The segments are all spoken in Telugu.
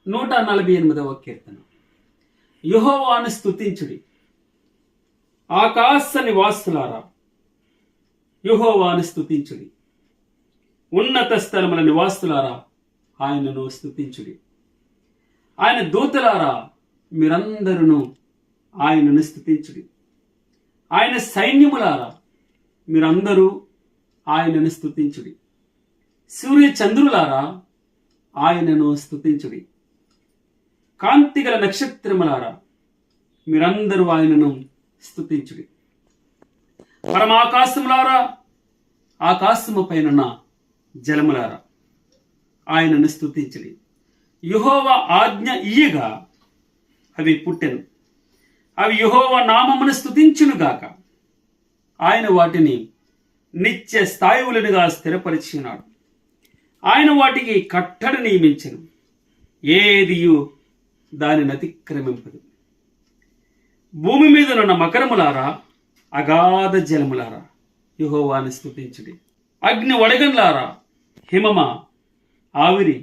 148వ కీర్తన. యెహోవాను స్తుతించుడి, ఆకాశ నివాసులారా, యెహోవాను స్తుతించుడి. ఉన్నత స్థలముల నివాసులారా, ఆయనను స్తుతించుడి. ఆయన దూతలారా, మీరందరూ ఆయనను స్తుతించుడి. ఆయన సైన్యములారా, మీరందరూ ఆయనను స్తుతించుడి. సూర్య చంద్రులారా, ఆయనను స్తుతించుడి. కాంతిగల నక్షత్రములారా, మీరందరూ ఆయనను స్తుతించుడి. పరమాకాశములారా, ఆకాశము పైనున్న జలములారా, ఆయనను స్తుతించుడి. యెహోవా ఆజ్ఞ ఇయ్యగా అవి పుట్టెను, అవి యెహోవా నామమును స్తుతించునుగాక. ఆయన వాటిని నిత్య స్థాయువులుగా స్థిరపరిచి ఉన్నాడు. ఆయన వాటికి కట్టడి నియమించెను, ఏదియు దానిని అతిక్రమింపదు. భూమి మీద ఉన్న మకరములారా, అగాధ జలములారా, యెహోవాను స్తుతించుడి. అగ్ని వడగండ్లారా, హిమమ, ఆవిరి,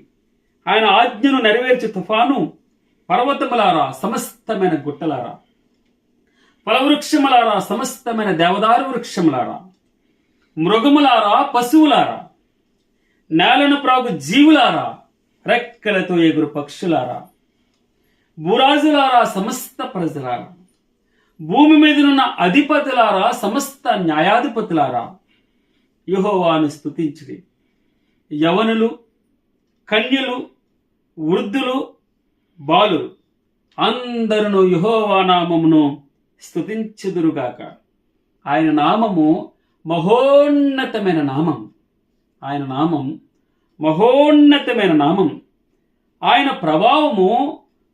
ఆయన ఆజ్ఞను నెరవేర్చు తుఫాను, పర్వతములారా, సమస్తమైన గుట్టలారా, ఫలవృక్షములారా, సమస్తమైన దేవదారు వృక్షములారా, మృగములారా, పశువులారా, నేలను ప్రాగు జీవులారా, రెక్కలతో ఎగురు పక్షులారా, భూరాజులారా, సమస్త ప్రజలారా, భూమి మీదనున్న అధిపతులారా, సమస్త న్యాయాధిపతులారా, యెహోవాను స్తుతించుడి. యవనులు, కన్యలు, వృద్ధులు, బాలురు అందరూ యెహోవా నామమును స్తుతించుదురుగాక. ఆయన నామము మహోన్నతమైన నామం. ఆయన నామం మహోన్నతమైన నామం. ఆయన ప్రభావము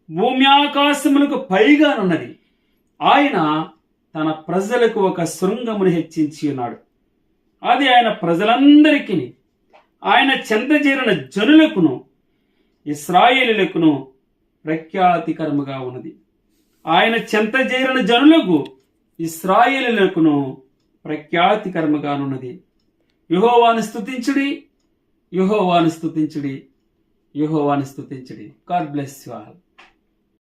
భూమ్యాకాశములకు పైగానున్నది. ఆయన తన ప్రజలకు ఒక శృంగమును హెచ్చించి ఉన్నాడు. అది ఆయన ప్రజలందరికీ, ఆయన చెంతజేరిన జనులకును, ఇశ్రాయేలులకును ప్రఖ్యాతికరముగా ఉన్నది. ఆయన చెంతజేరిన జనులకు, ఇశ్రాయేలులకును ప్రఖ్యాతికరముగానున్నది. యెహోవాను స్తుతించుడి, యెహోవాను స్తుతించుడి, యెహోవాను స్తుతించుడి. God bless you all.